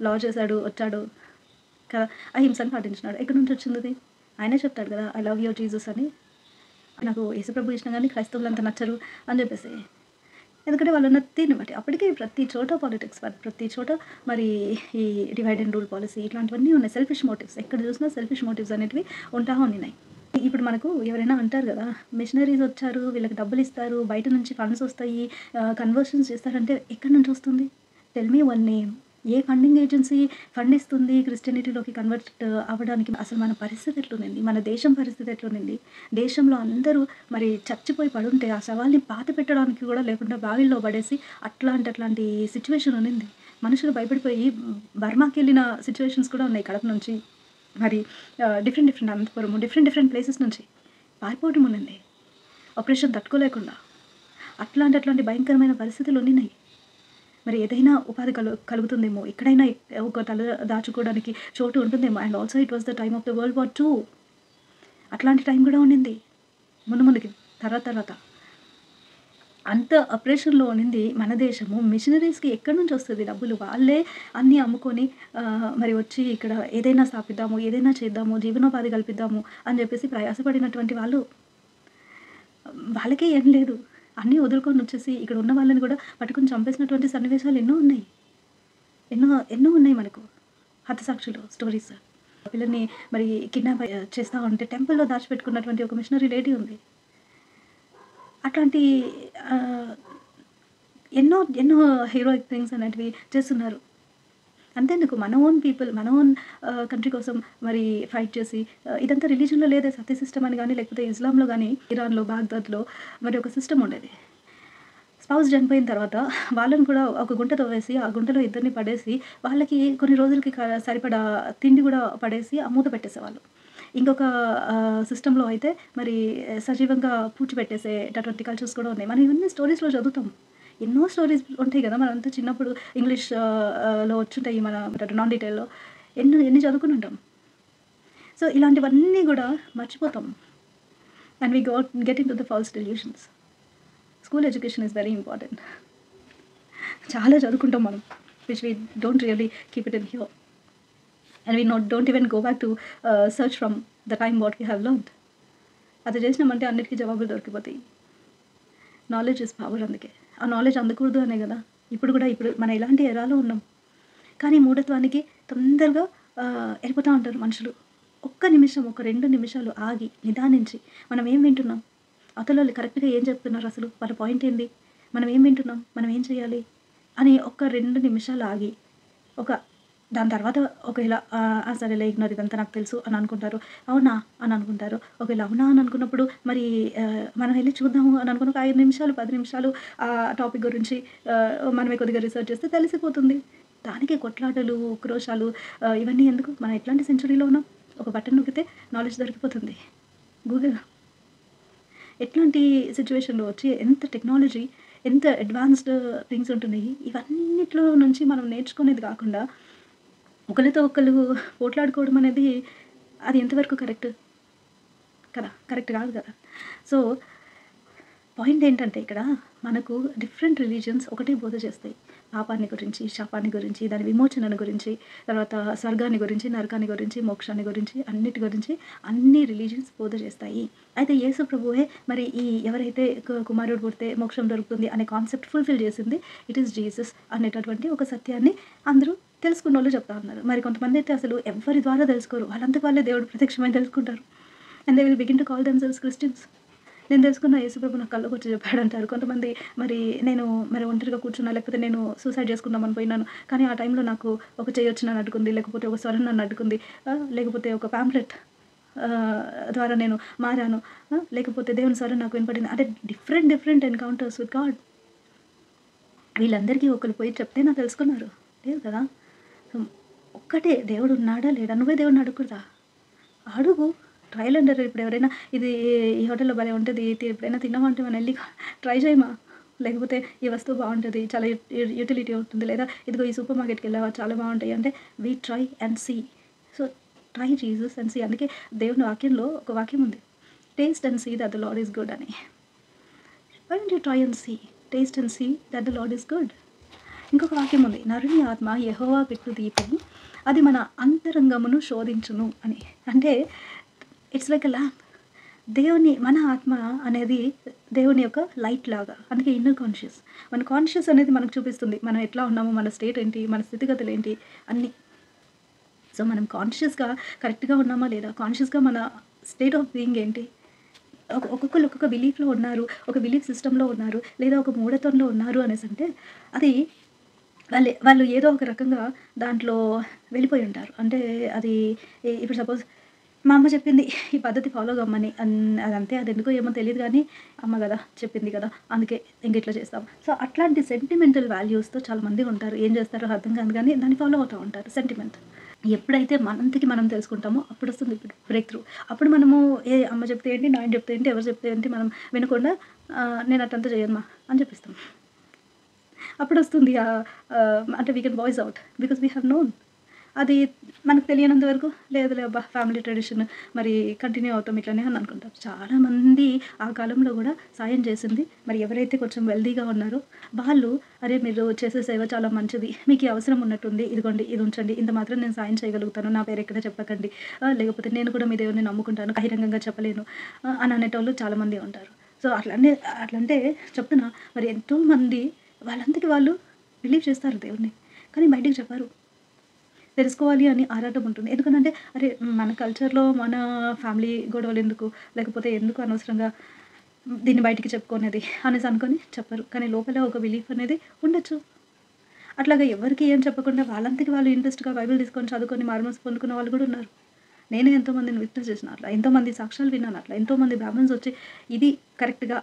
లా చేశాడు, వచ్చాడు కదా! అహింసను పాటించినాడు. ఎక్కడి నుంచి వచ్చిందది? ఆయనే చెప్తాడు కదా! ఐ లవ్ యువర్ జీసస్ అని. నాకు యేసుప్రభు ఇష్టం గానీ క్రైస్తవులంతా నచ్చరు అని చెప్పేసి. ఎందుకంటే వాళ్ళున్న తీరుని బట్టి. అప్పటికే ప్రతి చోట పాలిటిక్స్ ప్రతి చోట మరి ఈ డివైడ్ అండ్ రూల్ పాలిసీ ఇట్లాంటివన్నీ ఉన్నాయి. సెల్ఫిష్ మోటివ్స్ ఎక్కడ చూసినా సెల్ఫిష్ మోటివ్స్ అనేటివి ఉంటా ఉండినాయి. ఇప్పుడు మనకు ఎవరైనా అంటారు గదా! మిషనరీస్ వచ్చారు, వీళ్ళకి డబ్బులిస్తారు, బయట నుంచి ఫండ్స్ వస్తాయి, కన్వర్షన్స్ చేస్తారంటే ఎక్కడి నుంచి వస్తుంది? Tell me one name. ఏ ఫండింగ్ ఏజెన్సీ ఫండ్ ఇస్తుంది క్రిస్టియానిటీలోకి కన్వర్ట్ అవ్వడానికి? అసలు మన పరిస్థితి ఎట్లుంది? మన దేశం పరిస్థితి ఎట్లుంది? దేశంలో అందరూ మరి చచ్చిపోయి పడుంటే ఆ శవాల్ని పాతిపెట్టడానికి కూడా లేకుండా బావిల్లో పడేసి అట్లాంటి సిట్యుయేషన్ ఉన్నింది. మనుషులు భయపడిపోయి బర్మాకెళ్ళిన సిట్యుయేషన్స్ కూడా ఉన్నాయి కడప నుంచి. మరి డిఫరెంట్ అనంతపురము డిఫరెంట్ ప్లేసెస్ నుంచి పారిపోవడం ఉన్నింది. ఆపరేషన్ తట్టుకోలేకుండా. అట్లాంటి భయంకరమైన పరిస్థితులు ఉన్నినాయి. మరి ఏదైనా ఉపాధి కలుగుతుందేమో, ఎక్కడైనా ఒక తల దాచుకోవడానికి చోటు ఉంటుందేమో. And also it was the time of the world war 2 అట్లాంటి టైం కూడా ఉన్నింది. ముందుకి తర్వాత. అంత అప్రెషన్‌లో ఉన్నింది మన దేశము. మిషనరీస్‌కి ఎక్కడి నుంచి వస్తది డబ్బులు? వాళ్ళే అన్నీ అమ్ముకొని మరి వచ్చి ఇక్కడ ఏదైనా స్థాపిద్దాము, ఏదైనా చేద్దాము, జీవనోపాధి కల్పిద్దాము అని చెప్పేసి ప్రయాసపడినటువంటి వాళ్ళు. వాళ్ళకే ఏం లేదు. అన్నీ వదులుకొని వచ్చేసి ఇక్కడ ఉన్న వాళ్ళని కూడా పట్టుకొని చంపేసినటువంటి సన్నివేశాలు ఎన్నో ఉన్నాయి. ఎన్నో ఉన్నాయి మనకు. హతసాక్షులు స్టోరీస్. పిల్లల్ని మరి కిడ్నాప్ చేస్తా ఉంటే టెంపుల్‌లో దాచిపెట్టుకున్నటువంటి ఒక మిషనరీ లేడీ ఉంది. అట్లాంటి ఆహ్, ఎన్నో ఎన్నో హీరోయిక్ థింగ్స్ అనేటివి చేస్తున్నారు. అంతెందుకు మన ఓన్ పీపుల్, మన ఓన్ కంట్రీ కోసం మరి ఫైట్ చేసి ఇదంతా రిలీజియన్‌లో లేదే సతీ సిస్టమ్ అని గాని, లేకపోతే ఇస్లాంలో గాని, ఇరాన్‌లో, బాగ్దాద్‌లో మరి ఒక సిస్టమ్ ఉండేది. స్పౌస్ చనిపోయిన తర్వాత వాళ్ళని కూడా ఒక గుంట తవ్వేసి, ఆ గుంటలో ఇద్దరిని పడేసి, వాళ్ళకి కొన్ని రోజులకి సరిపడా తిండి గూడా పడేసి, ఆ మూత పెట్టేసేవాళ్ళు. ఇంకొక సిస్టమ్‌లో అయితే మరి సజీవంగా పూడ్చిపెట్టేసేటటువంటి కల్చర్స్ కూడా ఉన్నాయి. మనం ఇవన్నీ స్టోరీస్‌లో చదువుతాం. ఎన్నో స్టోరీస్ ఉంటాయి గదా! మనంతా చిన్నప్పుడు ఇంగ్లీష్ లో వచ్చుంటాయి మన నాన్ డీటెయిల్‌లో. ఎన్ని చదువుకొని ఉంటాం. సో, ఇలాంటివన్నీ గూడా మర్చిపోతాం. And we get into the false delusions. School education is very important. చాలా చదువుకుంటాం మనం. Which we don't really keep it in here. And we don't even go back to search from the time what we have learned. అది చేసినామంటే అన్నిటికి జవాబులు దొరికిపోతాయి. Knowledge is power అందుకే. ఆ knowledge అందకూడదు అనే గదా! ఇప్పుడు మనం ఎలాంటి ఎరాలో ఉన్నాం. కానీ మూఢత్వానికి తొందరగా ఎళ్ళిపోతా ఉంటారు మనుషులు. ఒక్క నిమిషం, ఒక 2 నిమిషాలు ఆగి, నిదానించి మనం ఏం వింటున్నాం? అవతలోళ్ళు కరెక్ట్‌గా ఏం చెప్తున్నారసలు? వాళ్ళ పాయింట్ ఏంది? మనం ఏం వింటున్నాం? మనం ఏం చేయాలి? అని ఒక 2 నిమిషాలు ఆగి, ఒక దాని తర్వాత ఒకవేళ సరేలే ఇగ్నోర్ ఇదంతా నాకు తెలుసు అని అనుకుంటారు. అవునా? అని అనుకుంటారు. ఒకవేళ అవునా అని అనుకున్నప్పుడు మరి మనం ఎళ్లి చూద్దాము అని అనుకుని ఒక 5 నిమిషాలు, 10 నిమిషాలు ఆ టాపిక్ గురించి మనమే కొద్దిగా రిసర్చ్ చేస్తే తెలిసిపోతుంది. దానికి కొట్లాటలు, ఉక్రోషాలు ఇవన్నీ ఎందుకు? మనం ఎట్లాంటి సెంచురీలో ఉన్నాం? ఒక బటన్ నొక్కితే నాలెడ్జ్ దొరికిపోతుంది. గూగుల్ ఎట్లాంటి సిట్యుయేషన్‌లో వచ్చి ఎంత టెక్నాలజీ, ఎంత అడ్వాన్స్‌డ్ థింగ్స్ ఉంటున్నాయి. ఇవన్నిట్లో నుంచి మనం నేర్చుకునేది కాకుండా ఒకళ్ళతో ఒకళ్ళు పోట్లాడుకోవడం అనేది అది ఎంతవరకు కరెక్ట్ కదా! కరెక్ట్ కాదు కదా! సో, పాయింట్ ఏంటంటే ఇక్కడ మనకు డిఫరెంట్ రిలీజియన్స్ ఒకటే బోధ చేస్తాయి. పాపాన్ని గురించి, శాపాన్ని గురించి, దాని విమోచనను గురించి, తర్వాత స్వర్గాన్ని గురించి, నరకాన్ని గురించి, మోక్షాన్ని గురించి, అన్నిటి గురించి అన్ని రిలీజియన్స్ బోధ చేస్తాయి. అయితే యేసు ప్రభువే మరి ఈ ఎవరైతే కుమారుడు పుడితే మోక్షం దొరుకుతుంది అనే కాన్సెప్ట్ ఫుల్‌ఫిల్ చేసింది ఇట్ ఈస్ జీసస్ అనేటటువంటి ఒక సత్యాన్ని అందరూ తెలుసుకున్నోళ్ళు చెప్తా ఉన్నారు. మరి కొంతమందైతే అసలు ఎవ్వరి ద్వారా తెలుసుకోరు. వాళ్ళంతకు వాళ్ళే దేవుడు ప్రత్యక్షమై తెలుసుకుంటారు. And they will begin to call themselves Christians. నేను తెలుసుకున్న యేసుప్రభు నా కల్లోకొచ్చి చెప్పాడంటారు. కొంతమంది మరి నేను మరి ఒంటరిగా కూర్చున్నా, లేకపోతే నేను సూసైడ్ చేసుకుందామని పోయినాను. కానీ ఆ టైంలో నాకు ఒక చెయ్యొచ్చి నన్ను అడ్డుకుంది, లేకపోతే ఒక స్వరం నన్ను అడ్డుకుంది. లేకపోతే ఒక పాంఫ్లెట్ ఆహ్, ద్వారా నేను మారాను. లేకపోతే దేవుని స్వరం నాకు వినపడింది. అంటే డిఫరెంట్ ఎన్‌కౌంటర్స్ విత్ గాడ్. వీళ్ళందరికీ ఒకళ్ళు పోయి చెప్తేనా తెలుసుకున్నారు? లేదు కదా! సో, ఒక్కటే దేవుడున్నాడా? లేడా? నువ్వే దేవుడిని అడగకూడదా? అడుగు. Trial and error. ఇప్పుడు ఎవరైనా ఇది ఈ హోటల్‌లో భలే ఉంటది. ఎప్పుడైనా తిన్నామంటే మనం ఎళ్లి ట్రై చేయమా? లేకపోతే ఈ వస్తువు బావుంటది. చాలా యుటిలిటీ ఉంటుంది. లేదా ఇదిగో ఈ సూపర్ మార్కెట్‌కెళ్ళావా చాలా బావుంటాయి. అంటే we try and see. So, try Jesus and see. అందుకే దేవుని వాక్యంలో ఒక వాక్యం ఉంది. Taste and see that the Lord is good అని. Why don't you try and see? Taste and see that the Lord is good. ఇంకొక వాక్యం ఉంది. నరుని ఆత్మ యెహోవా పెట్టు దీపము. అది మన అంతరంగమును శోధించును అని. అంటే ఇట్స్ లైక్ ఎ ల్యాంప్. మన ఆత్మ అనేది దేవుని యొక్క లైట్ లాగా. అందుకే ఇన్నర్ కాన్షియస్. మన కాన్షియస్ అనేది మనకు చూపిస్తుంది. మనం ఎట్లా ఉన్నామో, మన స్టేట్ ఏంటి, మన స్థితిగతులు ఏంటి అన్నీ. సో, మనం కాన్షియస్‌గా కరెక్ట్‌గా ఉన్నామా లేదా? కాన్షియస్‌గా మన స్టేట్ ఆఫ్ బీయింగ్ ఏంటి? ఒక్కొక్కళ్ళు ఒక్కొక్క బిలీఫ్‌లో ఉన్నారు. ఒక బిలీఫ్ సిస్టమ్‌లో ఉన్నారు. లేదా ఒక మూఢత్వంలో ఉన్నారు అనేసంటే అది వాళ్ళు ఏదో ఒక రకంగా దాంట్లో వెళ్ళిపోయి ఉంటారు. అంటే అది ఇప్పుడు సపోజ్ మా అమ్మ చెప్పింది ఈ పద్ధతి ఫాలో కమ్మని అదంతే అదెందుకో ఏమో తెలీదు గానీ, అమ్మ గదా! చెప్పింది కదా! అందుకే ఇంకిట్లా చేస్తాం. సో, అట్లాంటి సెంటిమెంటల్ వాల్యూస్‌తో చాలామంది ఉంటారు. ఏం చేస్తారో అర్థం కాదు గానీ దాన్ని ఫాలో అవుతా ఉంటారు సెంటిమెంట్. ఎప్పుడైతే మనంతకి మనం తెలుసుకుంటామో అప్పుడొస్తుంది బ్రేక్ త్రూ. అప్పుడు మనము అమ్మ చెప్తే ఏంటి, నాయన చెప్తే ఏంటి, ఎవరు చెప్తే ఏంటి మనం వినకుండా నేను అట్లంతా చేయనుమా అని చెప్పేస్తాం. అప్పుడొస్తుంది అంటే we can voice out because we have known. అది మనకు తెలియనంత వరకు లేదులే అబ్బా! ఫ్యామిలీ ట్రెడిషన్ మరి కంటిన్యూ అవుతాం ఇట్లనే అని అనుకుంటాం. చాలామంది ఆ కాలంలో గూడా సాయం చేసింది మరి ఎవరైతే కొంచెం వెల్తీగా ఉన్నారో వాళ్ళు అరే! మీరు చేసే సేవ చాలా మంచిది. మీకు ఈ అవసరం ఉన్నట్టుంది. ఇదిగోండి ఇది ఉంచండి. ఇంత మాత్రం నేను సాయం చేయగలుగుతాను. నా పేరు ఎక్కడ చెప్పకండి. లేకపోతే నేను కూడా మీ దేవుడిని నమ్ముకుంటాను. బహిరంగంగా చెప్పలేను అని అనేటోళ్ళు చాలామంది ఉంటారు. సో, అట్లంటే చెప్తున్నా మరి ఎంతోమంది వాళ్ళంతకి వాళ్ళు బిలీవ్ చేస్తారు దేవుడిని. కానీ బయటికి చెప్పరు. తెలుసుకోవాలి అని ఆరాటం ఉంటుంది. ఎందుకనంటే అరే! మన కల్చర్‌లో మన ఫ్యామిలీ గొడవలెందుకు? లేకపోతే ఎందుకు అనవసరంగా దీన్ని బయటికి చెప్పుకునేది అనేసి అనుకొని చెప్పరు. కానీ లోపల ఒక బిలీఫ్ అనేది ఉండొచ్చు. అట్లాగా ఎవరికీ ఏం చెప్పకుండా వాళ్ళంతకి వాళ్ళు ఇంట్రెస్ట్‌గా బైబిల్ తీసుకొని చదువుకొని మారుమనసు పొందుకున్న వాళ్ళు కూడా ఉన్నారు. నేనే ఎంతోమందిని విట్నెస్ చేసిన అట్లా. ఎంతోమంది సాక్ష్యాలు విన్నాను అట్లా. ఎంతోమంది బ్రాహ్మణ్స్ వచ్చి ఇది కరెక్ట్‌గా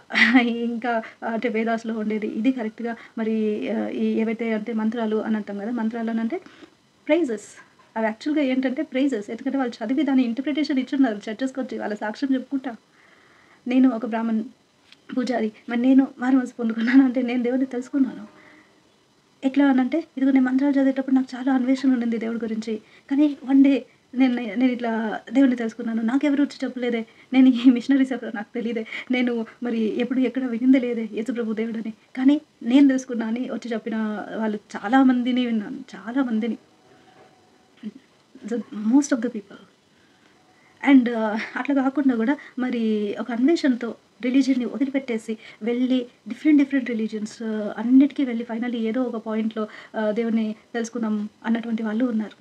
ఇంకా అంటే వేదాస్‌లో ఉండేది ఇది కరెక్ట్‌గా మరి ఈ ఏవైతే అంటే మంత్రాలు అని అంటాం కదా! మంత్రాలు అనంటే ప్రైజెస్. అవి యాక్చువల్‌గా ఏంటంటే ప్రైజెస్. ఎందుకంటే వాళ్ళు చదివి దాని ఇంటర్ప్రిటేషన్ ఇచ్చున్నారు చర్చెస్‌కొచ్చి వాళ్ళ సాక్ష్యం చెప్పుకుంటా. నేను ఒక బ్రాహ్మణ్ పూజారి. మరి నేను మారుమనసు పొందుకున్నాను అంటే నేను దేవుడిని తెలుసుకున్నాను. ఎట్లా అనంటే ఇదిగో నేను మంత్రాలు చదివేటప్పుడు నాకు చాలా అన్వేషణ ఉండింది దేవుడి గురించి. కానీ వన్ డే నేనిట్లా దేవుడిని తెలుసుకున్నాను. నాకెవరు వచ్చి చెప్పలేదే. నేను ఈ మిషనరీస్ ఎవరో నాకు తెలీదే. నేను మరి ఎప్పుడు ఎక్కడ వినింది లేదే యేసుప్రభు దేవుడని. కానీ నేను తెలుసుకున్నా అని వచ్చి చెప్పిన వాళ్ళు చాలా మందిని విన్నాను. చాలా మందిని. Most of the people. And అట్లా కాకుండా గూడా మరి ఒక అన్వేషణతో రిలీజియన్‌ని వదిలిపెట్టేసి వెళ్ళి డిఫరెంట్ రిలీజియన్స్ అన్నిటికి వెళ్ళి ఫైనల్లీ ఏదో ఒక పాయింట్‌లో దేవుడిని తెలుసుకుందాం అన్నటువంటి వాళ్ళు ఉన్నారు.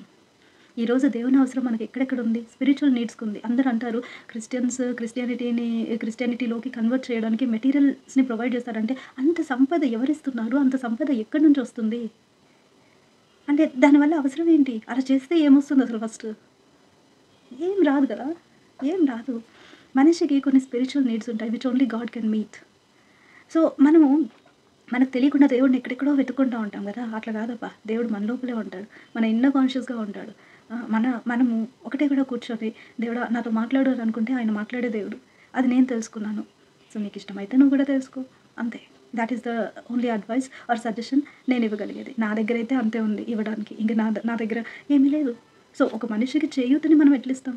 ఈరోజు దేవుని అవసరం మనకి ఎక్కడెక్కడ ఉంది? స్పిరిచ్యువల్ నీడ్స్‌కుంది. అందరూ అంటారు క్రిస్టియానిటీలోకి కన్వర్ట్ చేయడానికి మెటీరియల్స్‌ని ప్రొవైడ్ చేస్తారంటే అంత సంపద ఎవరిస్తున్నారు? అంత సంపద ఎక్కడి నుంచి వస్తుంది? అంటే దానివల్ల అవసరం ఏంటి? అలా చేస్తే ఏమొస్తుంది అసలు ఫస్ట్? ఏం రాదు కదా! ఏం రాదు. మనిషికి కొన్ని స్పిరిచ్యువల్ నీడ్స్ ఉంటాయి. Which only God can meet. So, మనకు తెలియకుండా దేవుడిని ఎక్కడెక్కడో వెతుక్కుంటా ఉంటాం గదా! అట్లా కాదబ్బా! దేవుడు మన లోపలే ఉంటాడు. మన ఇన్నర్ కాన్షియస్‌గా ఉంటాడు. మనము ఒకటే కూడా కూర్చొని దేవుడా నాతో మాట్లాడు అని అనుకుంటే ఆయన మాట్లాడే దేవుడు. అది నేను తెలుసుకున్నాను. సో, నీకిష్టమైతే నువ్వు కూడా తెలుసుకో. అంతే. Thought is the only advice are suggestion నేను ఇవ్వగలిగేది. నా దగ్గరైతే అంతే ఉంది ఇవ్వడానికి. ఇంక నా దగ్గర ఏమీ లేదు. సో, ఒక మనిషికి చేయూతని మనం ఎట్లిస్తాం?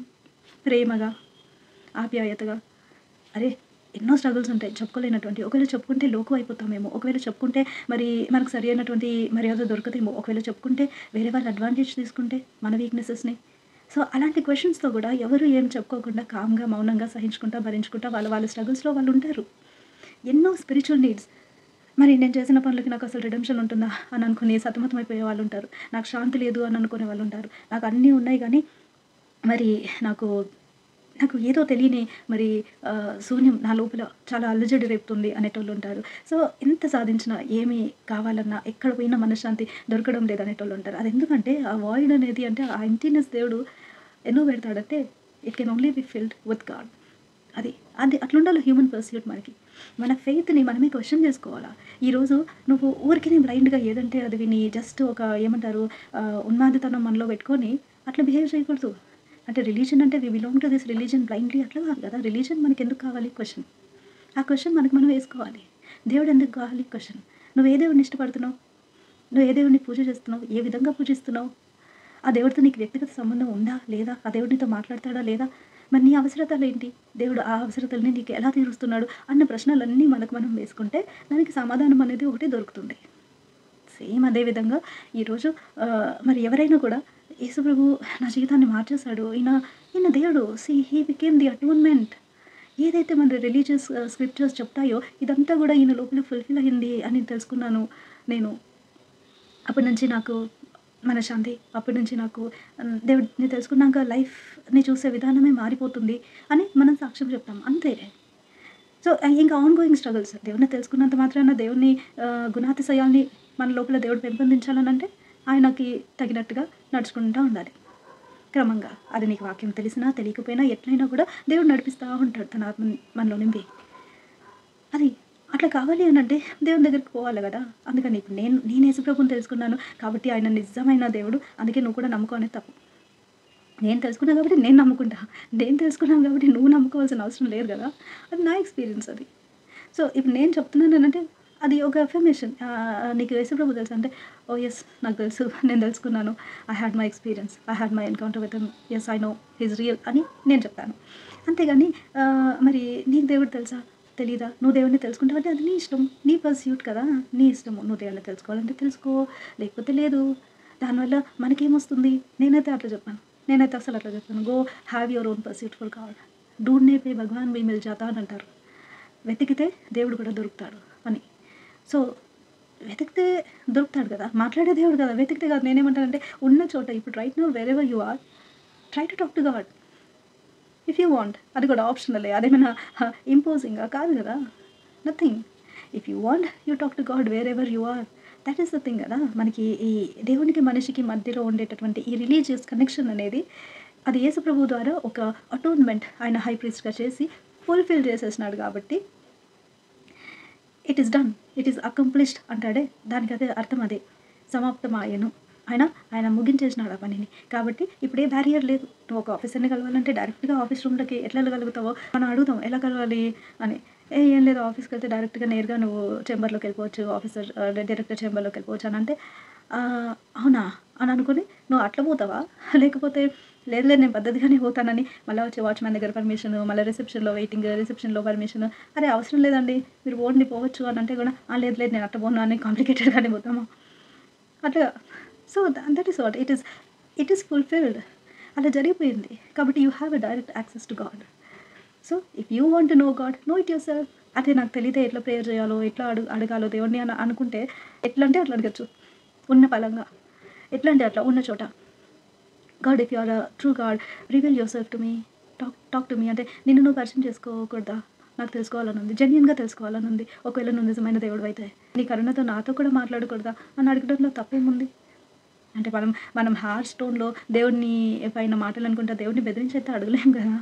ప్రేమగా, ఆప్యాయతగా. అరే! ఎన్నో స్ట్రగుల్స్ ఉంటాయి చెప్పుకోలేనటువంటి. ఒకవేళ చెప్పుకుంటే లోకువ అయిపోతామేమో. ఒకవేళ చెప్పుకుంటే మరి మనకు సరి అయినటువంటి మర్యాద దొరకదేమో. ఒకవేళ చెప్పుకుంటే వేరే వాళ్ళు అడ్వాంటేజ్ తీసుకుంటే మన వీక్‌నెసెస్‌ని. సో, అలాంటి క్వెషన్స్‌తో గూడా ఎవరు ఏం చెప్పుకోకుండా కామ్‌గా, మౌనంగా సహించుకుంటా, భరించుకుంటా వాళ్ళ స్ట్రగుల్స్‌లో వాళ్ళుంటారు. ఎన్నో స్పిరిచ్యువల్ నీడ్స్. మరి నేను చేసిన పనులకి నాకసలు రిడెంప్షన్ ఉంటుందా అని అనుకుని సతమతమైపోయే వాళ్ళుంటారు. నాకు శాంతి లేదు అని అనుకునే వాళ్ళుంటారు. నాకు అన్నీ ఉన్నాయి గానీ మరి నాకు నాకు ఏదో తెలియని మరి శూన్యం నా లోపల చాలా అలజడి రేపుతుంది అనేటోళ్ళుంటారు. సో, ఎంత సాధించినా, ఏమి కావాలన్నా, ఎక్కడ పోయినా మనశ్శాంతి దొరకడం లేదనేటోళ్ళుంటారు. అదెందుకంటే ఆ వాయిడ్ అనేది అంటే ఆ ఎంప్టీనెస్ దేవుడు ఎందుకు పెడతాడంటే it can only be filled with God. అది. అది అట్లుండాలి హ్యూమన్ పర్స్యూట్ మనకి. మన ఫెయిత్‌ని మనమే క్వెషన్ జేసుకోవాలా. ఈరోజు నువ్వు ఊరికినే బ్లైండ్‌గా ఏదంటే అది విని జస్ట్ ఒక ఏమంటారు ఉన్మాదితనం మనలో పెట్టుకొని అట్లా బిహేవ్ చేయకూడదు. అంటే రిలీజియన్ అంటే we belong to this religion blindly అట్లా కాదు కదా! రిలీజియన్ మనకెందుకు కావాలి క్వెషన్. ఆ క్వెషన్ మనకు మనం వేసుకోవాలి. దేవుడు ఎందుకు కావాలి క్వెషన్. నువ్వు ఏ దేవుడిని ఇష్టపడుతున్నావు? నువ్వు ఏ దేవుడిని పూజ చేస్తున్నావు? ఏ విధంగా పూజిస్తున్నావు? ఆ దేవుడితో నీకు వ్యక్తిగత సంబంధం ఉందా? లేదా? ఆ దేవుడు నీతో మాట్లాడతాడా? లేదా? మరి నీ అవసరతలేంటి? దేవుడు ఆ అవసరతలని నీకు ఎలా తీరుస్తున్నాడు? అన్న ప్రశ్నలన్నీ మనకు మనం వేసుకుంటే దానికి సమాధానం అనేది ఒకటి దొరుకుతుంది. సేమ్ అదే విధంగా ఈరోజు మరి ఎవరైనా కూడా యేసుప్రభు నా జీవితాన్ని మార్చేశాడు. ఈయన దేవుడు. హి బికేమ్ ది అటోన్‌మెంట్. ఏదైతే మన రిలీజియస్ స్క్రిప్చర్స్ చెప్తాయో ఇదంతా గూడా ఈయన లోపల ఫుల్‌ఫిల్ అయింది అని తెలుసుకున్నాను నేను. అప్పటి నుంచి నాకు మనశ్శాంతి. అప్పటి నుంచి నాకు దేవుడిని తెలుసుకున్నాక లైఫ్‌ని చూసే విధానమే మారిపోతుంది అని మనం సాక్ష్యం చెప్తాం. అంతే. సో, ఇంకా ఆన్ గోయింగ్ స్ట్రగుల్స్. దేవుడిని తెలుసుకున్నంత మాత్రాన దేవుడిని గుణాతిశయాల్ని మన లోపల దేవుడు పెంపొందించాలనంటే ఆయనకి తగినట్టుగా నడుచుకుంటా ఉండాలి. క్రమంగా. అది నీకు వాక్యం తెలిసినా, తెలియకపోయినా ఎట్లైనా కూడా దేవుడు నడిపిస్తా ఉంటాడు తన ఆత్మని మనలో నింపి. అది అట్లా కావాలి అనంటే దేవుని దగ్గరికి పోవాలి గదా! అందుకని ఇప్పుడు నేను యేసుప్రభుని తెలుసుకున్నాను కాబట్టి ఆయన నిజమైన దేవుడు. అందుకే నువ్వు కూడా నమ్ముకో అనేది తప్పు. నేను తెలుసుకున్నా కాబట్టి నేను నమ్ముకుంటా. నేను తెలుసుకున్నాను కాబట్టి నువ్వు నమ్ముకోవాల్సిన అవసరం లేదు గదా! అది నా ఎక్స్‌పీరియన్స్ అది. సో, ఇప్పుడు నేను చెప్తున్నాననంటే అది ఒక అఫర్మేషన్. నీకు యేసుప్రభు తెలుసా అంటే, ఓహ్! యెస్ నాకు తెలుసు. నేను తెలుసుకున్నాను. I had my experience. I had my encounter with him. Yes I know he is real అని నేను చెప్తాను. అంతేగాని మరి నీకు దేవుడు తెలుసా? తెలీదా? నువ్వు దేవుడిని తెలుసుకుంటావంటే అది నీ ఇష్టం. నీ పర్స్యూట్ కదా! నీ ఇష్టము. నువ్వు దేవుడిని తెలుసుకోవాలంటే తెలుసుకో. లేకపోతే లేదు. దానివల్ల మనకేమొస్తుంది? నేనైతే అట్లా చెప్పాను. నేనైతే అసలు అట్లా చెప్పాను. Go have your own pursuit for God. ఢూంढने पे भगवान भी मिल जाता అని అంటారు. వెతికితే దేవుడు కూడా దొరుకుతాడు అని. సో, వెతికితే దొరుకుతాడు కదా! మాట్లాడే దేవుడు కదా! వెతికితే కాదు. నేనేమంటానంటే ఉన్న చోట ఇప్పుడు right now wherever you are try to talk to God. If you want, అది కూడా ఆప్షనలే, అదేమైనా ఇంపోజింగా కాదు కదా, nothing. If you want you talk to God wherever you are. That is the thing కదా. మనకి ఈ దేవునికి మనిషికి మధ్యలో ఉండేటటువంటి ఈ రిలీజియస్ కనెక్షన్ అనేది అది యేసు ప్రభు ద్వారా ఒక అటోన్మెంట్ ఆయన హై ప్రీస్ట్గా చేసి ఫుల్ఫిల్ చేసేసినాడు కాబట్టి it is done, it is accomplished అంటాడే, దానికి అదే అర్థం, అదే సమాప్తమాయను, ఆయన ముగించేసినాడు ఆ పనిని. కాబట్టి ఇప్పుడు ఏ బ్యారియర్ లేదు. నువ్వు ఒక ఆఫీసర్ని కలవాలంటే డైరెక్ట్గా ఆఫీస్ రూమ్లోకి ఎట్లా వెళ్ళగలుగుతావో మనం అడుగుతాం, ఎలా కలవాలి అని. ఏం లేదు, ఆఫీస్కి వెళ్తే డైరెక్ట్గా నేరుగా నువ్వు చేంబర్లోకి వెళ్ళిపోవచ్చు, ఆఫీసర్ డైరెక్ట్గా చేంబర్లోకి వెళ్ళిపోవచ్చు అని అంటే అవునా అని అనుకుని నువ్వు అట్లా పోతావా, లేకపోతే లేదు నేను పద్ధతిగానే పోతానని మళ్ళీ వచ్చి వాచ్మెన్ దగ్గర పర్మిషన్, మళ్ళీ రిసెప్షన్లో వెయిటింగ్, రిసెప్షన్లో పర్మిషన్, అరే అవసరం లేదండి మీరు ఓన్లీ పోవచ్చు అని అంటే కూడా లేదు లేదు నేను అట్లా పోను అని కాంప్లికేటెడ్గానే పోతామా అట్లా. So that is what it is fulfilled, అలా జరిగిపోయింది. కాబట్టి you have a direct access to God. So if you want to know God, know it yourself. అదే నాకు తెలియదే ఎట్లా ప్రేయర్ చేయాలో, ఎట్లా అడగాలో దేవుడిని అని అనుకుంటే ఎట్లా అంటే అట్లా అడగచ్చు, ఉన్న పలంగా, ఎట్లా అంటే అట్లా ఉన్న చోట. God, if you are a true God, reveal yourself to me, talk to me అంటే నిన్ను నువ్వు పరిచయం చేసుకోకూడదా, నాకు తెలుసుకోవాలని ఉంది, జెన్యున్గా తెలుసుకోవాలని ఉంది. ఒకవేళ నువ్వు నిజమైన దేవుడు అయితే నీ కరుణతో నాతో కూడా మాట్లాడకూడదా అని అడగడంలో తప్పేముంది. అంటే మనం హార్ట్ స్టోన్లో దేవుడిని పైన మాటలు అనుకుంటా దేవుడిని బెదిరించైతే అడగలేం కదా.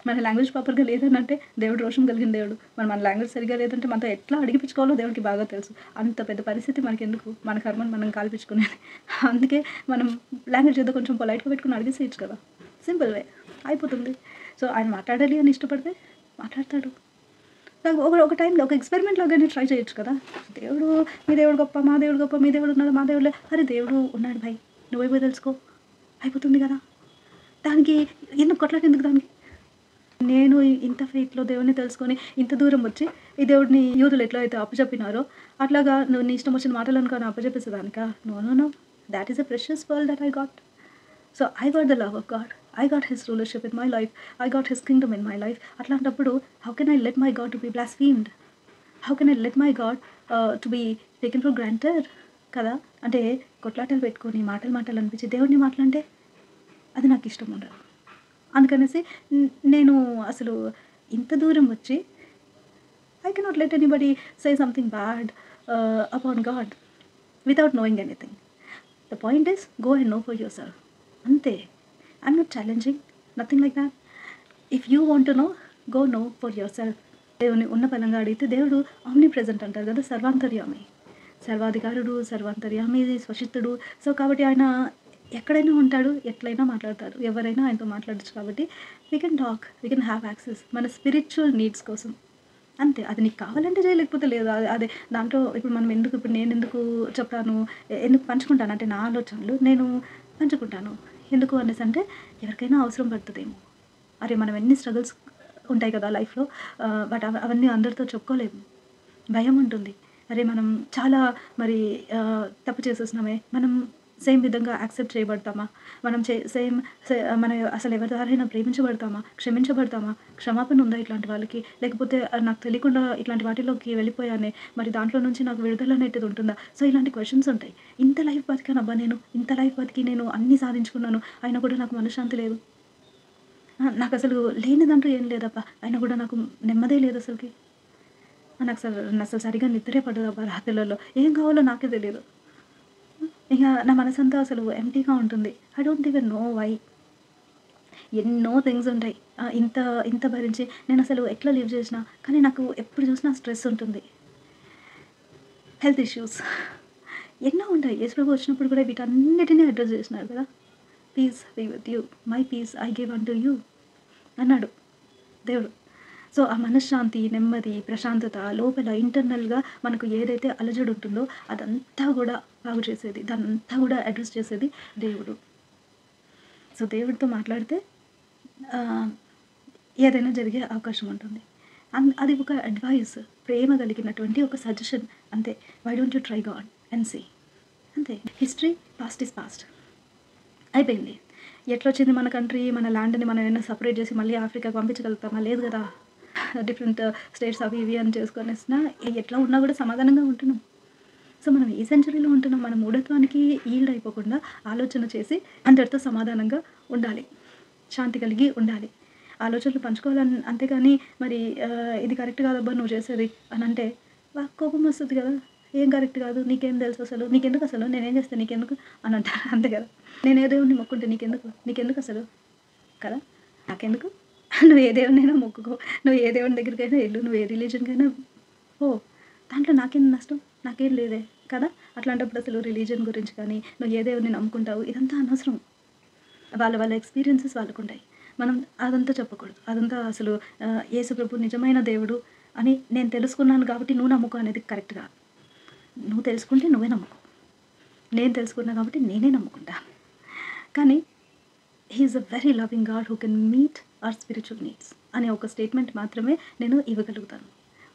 మన లాంగ్వేజ్ ప్రాపర్గా లేదని అంటే దేవుడు రోషం కలిగిన దేవుడు, మన లాంగ్వేజ్ సరిగా లేదంటే మనతో ఎట్లా అడిగిపించుకోవాలో దేవుడికి బాగా తెలుసు. అంత పెద్ద పరిస్థితి మనకి ఎందుకు, మన కర్మను మనం కాల్పించుకునేది. అందుకే మనం లాంగ్వేజ్ ఏదో కొంచెం పొలైట్గా పెట్టుకుని అడిగేసేయచ్చు కదా, సింపుల్ వే అయిపోతుంది. సో ఆయన మాట్లాడాలి అని ఇష్టపడితే మాట్లాడతాడు. ఒక టైంలో ఒక ఎక్స్పెరిమెంట్ లాగానే ట్రై చేయొచ్చు కదా. దేవుడు, మీ దేవుడు గొప్ప, మా దేవుడు గొప్ప, మీ దేవుడు ఉన్నాడు, మా దేవుడు అరే దేవుడు ఉన్నాడు భాయ్, నువ్వైపో తెలుసుకో, అయిపోతుంది కదా. దానికి ఎందుకు కొట్లాట, ఎందుకు దానికి. నేను ఇంత ఫెయిత్లో దేవుడిని తెలుసుకొని ఇంత దూరం వచ్చి ఈ దేవుడిని యూదులు ఎట్లా అయితే అప్పచెప్పినారో అట్లాగా నువ్వు నీ ఇష్టం వచ్చిన మాటలు అనుకో అప్పచెప్పేసేదానిక. No, that is a precious world that I got. So I got the love of God, I got his rulership in my life, I got his kingdom in my life. అట్లాంటప్పుడు how can I let my God to be blasphemed? How can I let my God to be taken for granted? కదా. అంటే కొట్లాటలు పెట్టుకొని మాటలు అనిపించి దేవుడిని మాట్లాడితే అది నాకు ఇష్టం ఉండదు. అందుకనేసి నేను అసలు ఇంత దూరం వచ్చి I cannot let anybody say something bad upon God without knowing anything. The point is, go and know for yourself. అంతే. I'm not challenging, nothing like that. If you want to know, go know for yourself. దేవుని ఉన్న పలంగా అడిగితే దేవుడు omni present అంటారు కదా, సర్వాంతర్యామి, సర్వాధికారుడు, సర్వాంతర్యామి, స్వశిత్తుడు. So కాబట్టి ఆయన ఎక్కడైనా ఉంటాడు, ఎట్లయినా మాట్లాడతాడు, ఎవరైనా ఆయనతో మాట్లాడచ్చు. కాబట్టి we can talk, we can have access మన స్పిరిచువల్ నీడ్స్ కోసం. అంతే. అది నీకు కావాలంటే చేయలేకపోతే లేదు. అదే దాంట్లో ఇప్పుడు నేను ఎందుకు చెప్తాను, ఎందుకు పంచుకుంటాను అంటే నా ఆలోచనలు నేను పంచుకుంటాను. ఎందుకు అనేసి అంటే ఎవరికైనా అవసరం పడుతుందేమో. అరే మనం ఎన్ని స్ట్రగుల్స్ ఉంటాయి కదా లైఫ్లో, బట్ అవన్నీ అందరితో చెప్పుకోలేము, భయం ఉంటుంది. అరే మనం చాలా తప్పు చేసేసినామే, మనం సేమ్ విధంగా యాక్సెప్ట్ చేయబడతామా, మనం మన అసలు ఎవరి ద్వారైనా ప్రేమించబడతామా, క్షమించబడతామా, క్షమాపణ ఉందా ఇట్లాంటి వాళ్ళకి, లేకపోతే నాకు తెలియకుండా ఇట్లాంటి వాటిలోకి వెళ్ళిపోయానే, దాంట్లో నుంచి నాకు విడుదల అనేటిది ఉంటుందా. సో ఇలాంటి క్వశ్చన్స్ ఉంటాయి. ఇంత లైఫ్ బతికానబ్బా నేను, ఇంత లైఫ్ బతికి నేను అన్నీ సాధించుకున్నాను, అయినా కూడా నాకు మనశ్శాంతి లేదు, నాకు అసలు లేనిదంటూ ఏం లేదబ్బా, అయినా కూడా నాకు నెమ్మదే లేదు అసలుకి, నాకు అసలు సరిగా నిద్రే పడదబ్బా రాత్రులలో, ఏం కావాలో నాకే తెలియదు, ఇక నా మనసంతా అసలు ఎంటీగా ఉంటుంది. I don't even know why. ఎన్నో థింగ్స్ ఉంటాయి, ఇంత భరించి నేను అసలు ఎట్లా లివ్ చేసిన, కానీ నాకు ఎప్పుడు చూసినా స్ట్రెస్ ఉంటుంది, హెల్త్ ఇష్యూస్ ఎన్నో ఉంటాయి. యేసు ప్రభు వచ్చినప్పుడు కూడా వీటన్నిటినీ అడ్రస్ చేసినారు కదా. Peace be with you, my peace I give unto you అన్నాడు దేవుడు. సో ఆ మనశ్శాంతి, నెమ్మది, ప్రశాంతత లోపల ఇంటర్నల్గా మనకు ఏదైతే అలజడి ఉంటుందో అదంతా కూడా బాగు చేసేది, దానంతా కూడా అడ్రస్ చేసేది దేవుడు. సో దేవుడితో మాట్లాడితే ఏదైనా జరిగే అవకాశం ఉంటుంది. అది ఒక అడ్వైస్, ప్రేమ కలిగినటువంటి ఒక సజెషన్ అంతే. Why don't you try God and see, అంతే. హిస్టరీ పాస్ట్ ఇస్ పాస్ట్, అయిపోయింది. ఎట్లొచ్చింది మన కంట్రీ, మన ల్యాండ్ని మనం ఏమైనా సపరేట్ చేసి మళ్ళీ ఆఫ్రికాకి పంపించగలుగుతామా, లేదు కదా. డిఫరెంట్ స్టేట్స్ అవి ఇవి అని చేసుకొనేసిన ఎట్లా ఉన్నా కూడా సమాధానంగా ఉంటున్నాం. సో మనం ఏ సెంచరీలో ఉంటున్నాం, మన మూఢత్వానికి ఈల్డ్ అయిపోకుండా ఆలోచన చేసి అందరితో సమాధానంగా ఉండాలి, శాంతి కలిగి ఉండాలి. ఆలోచనలు పంచుకోవాలని అంతేగాని మరి ఇది కరెక్ట్ కాదబ్బా నువ్వు చేసేది అని అంటే కోపం వస్తుంది కదా! ఏం కరెక్ట్ కాదు, నీకేం తెలుసు అసలు, నీకెందుకు అసలు, నేనేం చేస్తే నీకెందుకు అని అంటారు. అంతే కదా! నేను ఏ దేవుడిని మొక్కుంటే నీకెందుకు అసలు కదా! నాకెందుకు? నువ్వు ఏ దేవుడినైనా మొక్కుకో, నువ్వు ఏ దేవుని దగ్గరికైనా వెళ్ళు, నువ్వు ఏ రిలీజన్‌కైనా పో, దాంట్లో నాకేం నష్టం? నాకేం లేదే కదా! అట్లాంటప్పుడు అసలు రిలీజియన్ గురించి కానీ, నువ్వు ఏ దేవుడిని నమ్ముకుంటావు ఇదంతా అనవసరం. వాళ్ళ ఎక్స్‌పీరియన్సెస్ వాళ్ళకుంటాయి. మనం అదంతా చెప్పకూడదు. అదంతా అసలు యేసుప్రభు నిజమైన దేవుడు అని నేను తెలుసుకున్నాను కాబట్టి నువ్వు నమ్ముకో అనేది కరెక్ట్ కాదు. నువ్వు తెలుసుకుంటే నువ్వే నమ్ముకో. నేను తెలుసుకున్నా కాబట్టి నేనే నమ్ముకుంటా. కానీ he is a very loving God who can meet our spiritual needs అనే ఒక స్టేట్మెంట్ మాత్రమే నేను ఇవ్వగలుగుతాను.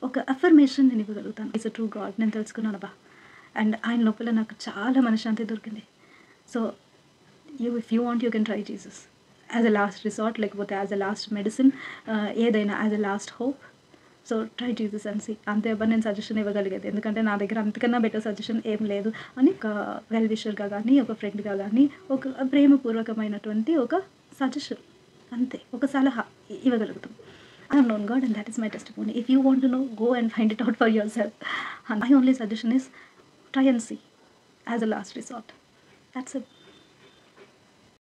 ఒక అఫర్మేషన్ నేను ఇవ్వగలుగుతాను. ఈజ్ అ ట్రూ గాడ్, నేను తెలుసుకున్నానబ్బా! అండ్ ఆయన లోపల నాకు చాలా మనశ్శాంతి దొరికింది. So if you want you can try Jesus as a last resort, లేకపోతే యాజ్ అ లాస్ట్ మెడిసిన్, ఏదైనా as a last hope. So try Jesus and see. అంతే అబ్బా నేను సజెషన్ ఇవ్వగలిగేది. ఎందుకంటే నా దగ్గర అంతకన్నా బెటర్ సజెషన్ ఏం లేదు అని ఒక వెల్ విషర్‌గా గానీ, ఒక ఫ్రెండ్‌గా గానీ, ఒక ప్రేమపూర్వకమైనటువంటి ఒక సజెషన్, అంతే ఒక సలహా ఇవ్వగలుగుతాం. I have known God and that is my testimony. If you want to know, go and find it out for yourself. And my only suggestion is try and see as a last resort. That's it.